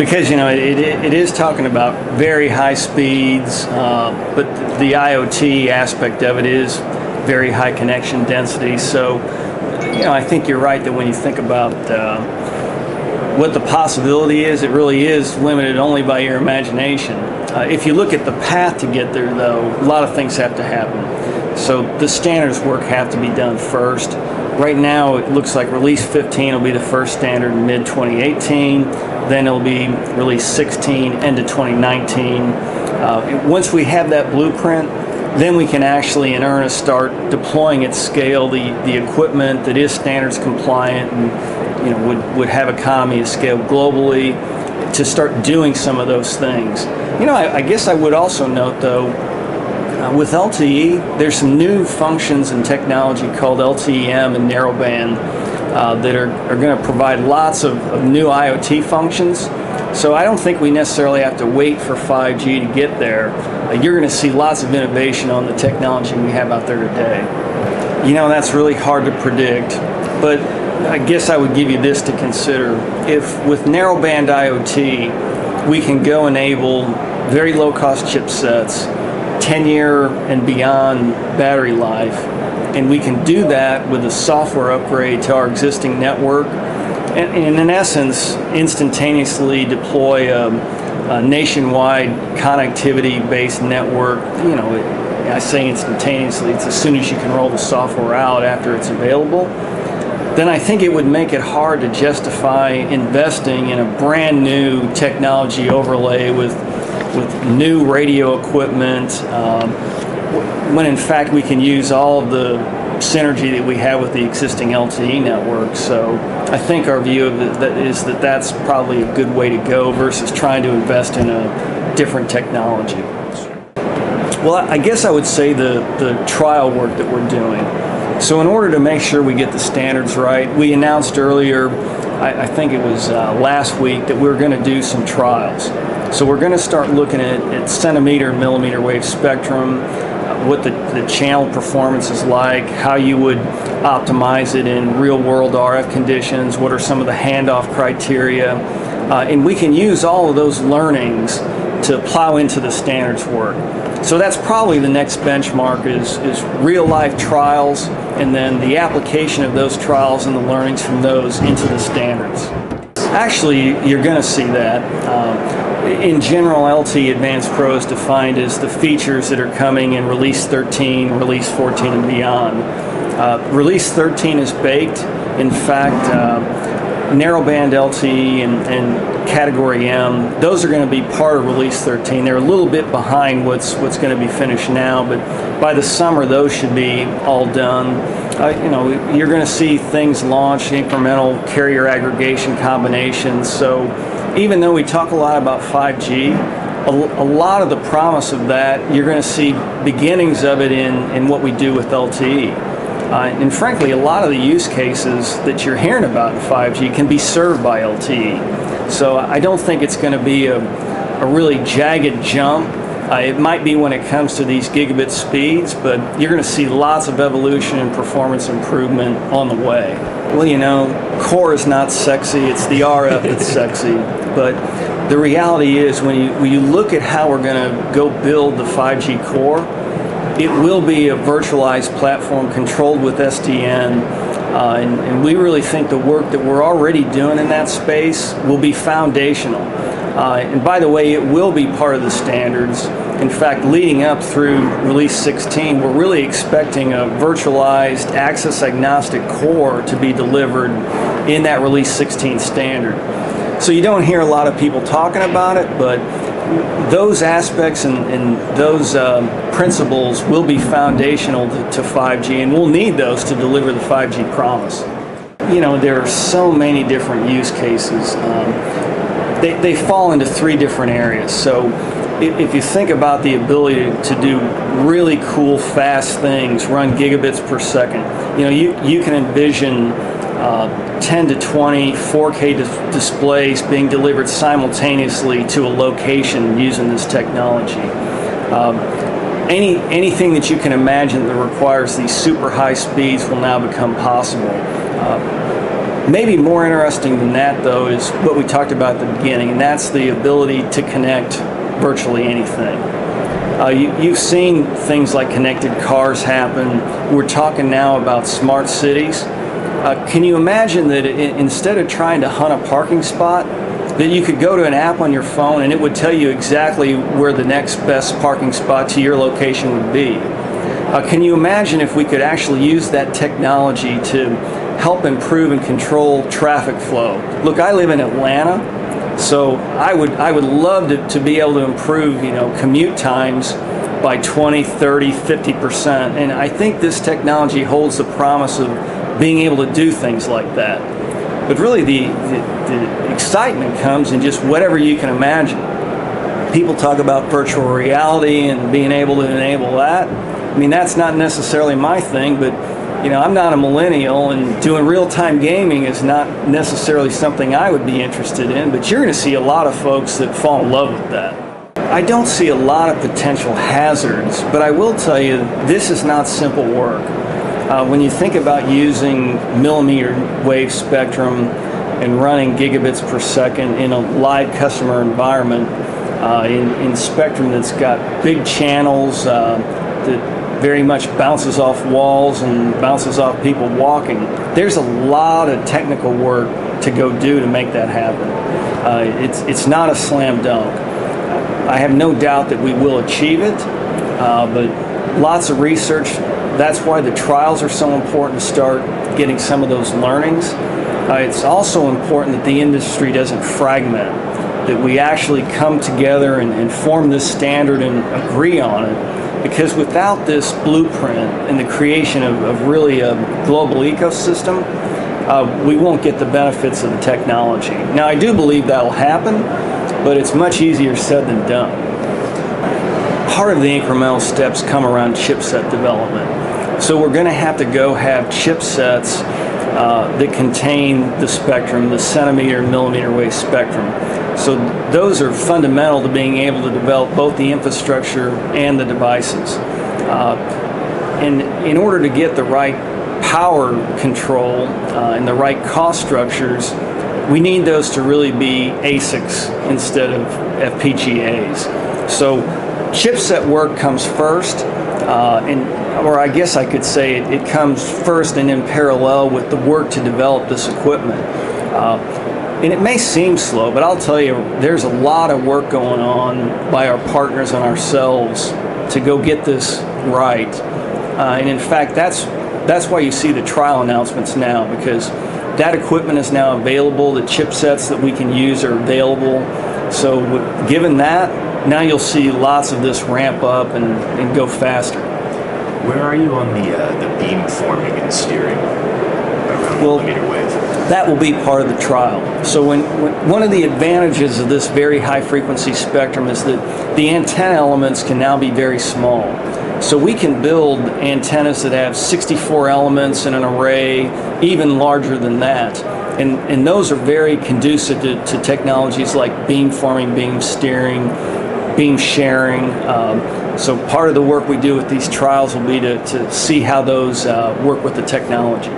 Because it is talking about very high speeds, but the IoT aspect of it is very high connection density. So I think you're right that when you think about what the possibility is, it really is limited only by your imagination. If you look at the path to get there, though, a lot of things have to happen. So the standards work have to be done first. Right now, it looks like Release 15 will be the first standard in mid-2018. Then it'll be Release 16 end of 2019. Once we have that blueprint, then we can actually, in earnest, start deploying at scale the equipment that is standards compliant and would have economy of scale globally to start doing some of those things. I guess I would also note, though, with LTE, there's some new functions and technology called LTE-M and narrowband that are going to provide lots of new IoT functions. So I don't think we necessarily have to wait for 5G to get there. You're going to see lots of innovation on the technology we have out there today. That's really hard to predict, but I guess I would give you this to consider. If with narrowband IoT, we can go enable very low-cost chipsets, 10-year and beyond battery life, and we can do that with a software upgrade to our existing network, and in essence, instantaneously deploy a nationwide connectivity-based network. I say instantaneously, it's as soon as you can roll the software out after it's available. Then I think it would make it hard to justify investing in a brand new technology overlay with new radio equipment, when in fact we can use all of the synergy that we have with the existing LTE network. So I think our view of it is that that's probably a good way to go versus trying to invest in a different technology. Well, I guess I would say the trial work that we're doing. So in order to make sure we get the standards right, we announced earlier, I think it was last week, that we're going to do some trials. So we're going to start looking at centimeter and millimeter wave spectrum, what the channel performance is like, how you would optimize it in real-world RF conditions, what are some of the handoff criteria, and we can use all of those learnings to plow into the standards work. So that's probably the next benchmark is real-life trials, and then the application of those trials and the learnings from those into the standards. Actually, you're going to see that. In general, LTE-Advanced Pro is defined as the features that are coming in Release 13, Release 14, and beyond. Release 13 is baked. In fact, narrowband LTE and Category M, those are going to be part of Release 13. They're a little bit behind what's going to be finished now, but by the summer those should be all done. You're going to see things launch, incremental carrier aggregation combinations. So even though we talk a lot about 5G, a lot of the promise of that, you're going to see beginnings of it in what we do with LTE. And frankly, a lot of the use cases that you're hearing about in 5G can be served by LTE. So I don't think it's going to be a really jagged jump. It might be when it comes to these gigabit speeds, but you're going to see lots of evolution and performance improvement on the way. Well, core is not sexy, it's the RF that's sexy. But the reality is when you look at how we're going to go build the 5G core, it will be a virtualized platform controlled with SDN, and we really think the work that we're already doing in that space will be foundational. And by the way, it will be part of the standards. In fact, leading up through Release 16, we're really expecting a virtualized access-agnostic core to be delivered in that Release 16 standard. So you don't hear a lot of people talking about it, but those aspects and those principles will be foundational to 5G, and we'll need those to deliver the 5G promise. There are so many different use cases. They fall into three different areas. So if you think about the ability to do really cool, fast things, run gigabits per second, you can envision 10 to 20 4K displays being delivered simultaneously to a location using this technology. Anything that you can imagine that requires these super high speeds will now become possible. Maybe more interesting than that, though, is what we talked about at the beginning, and that's the ability to connect virtually anything. You've seen things like connected cars happen. We're talking now about smart cities. Can you imagine that instead of trying to hunt a parking spot, that you could go to an app on your phone and it would tell you exactly where the next best parking spot to your location would be? Can you imagine if we could actually use that technology to help improve and control traffic flow? Look, I live in Atlanta, so I would love to be able to improve, commute times by 20, 30, 50%. And I think this technology holds the promise of being able to do things like that. But really the excitement comes in just whatever you can imagine. People talk about virtual reality and being able to enable that. I mean, that's not necessarily my thing, but I'm not a millennial, and doing real-time gaming is not necessarily something I would be interested in, but you're going to see a lot of folks that fall in love with that. I don't see a lot of potential hazards, but I will tell you this is not simple work. When you think about using millimeter wave spectrum and running gigabits per second in a live customer environment, in spectrum that's got big channels that very much bounces off walls and bounces off people walking, there's a lot of technical work to go do to make that happen. It's not a slam dunk. I have no doubt that we will achieve it, but lots of research. That's why the trials are so important to start getting some of those learnings. It's also important that the industry doesn't fragment, that we actually come together and form this standard and agree on it, because without this blueprint and the creation of really a global ecosystem, we won't get the benefits of the technology. Now, I do believe that'll happen, but it's much easier said than done. Part of the incremental steps come around chipset development. So we're going to have to go have chipsets that contain the spectrum, the centimeter and millimeter wave spectrum. So those are fundamental to being able to develop both the infrastructure and the devices. And in order to get the right power control and the right cost structures, we need those to really be ASICs instead of FPGAs. So chipset work comes first, or I guess I could say it comes first and in parallel with the work to develop this equipment. And it may seem slow, but I'll tell you, there's a lot of work going on by our partners and ourselves to go get this right. And in fact, that's why you see the trial announcements now, because that equipment is now available. The chipsets that we can use are available. So given that, now you'll see lots of this ramp up and go faster. Where are you on the beamforming and steering around millimeter wave? That will be part of the trial. So when one of the advantages of this very high frequency spectrum is that the antenna elements can now be very small. So we can build antennas that have 64 elements in an array, even larger than that. And those are very conducive to technologies like beamforming, beam steering, beam sharing. So part of the work we do with these trials will be to see how those work with the technology.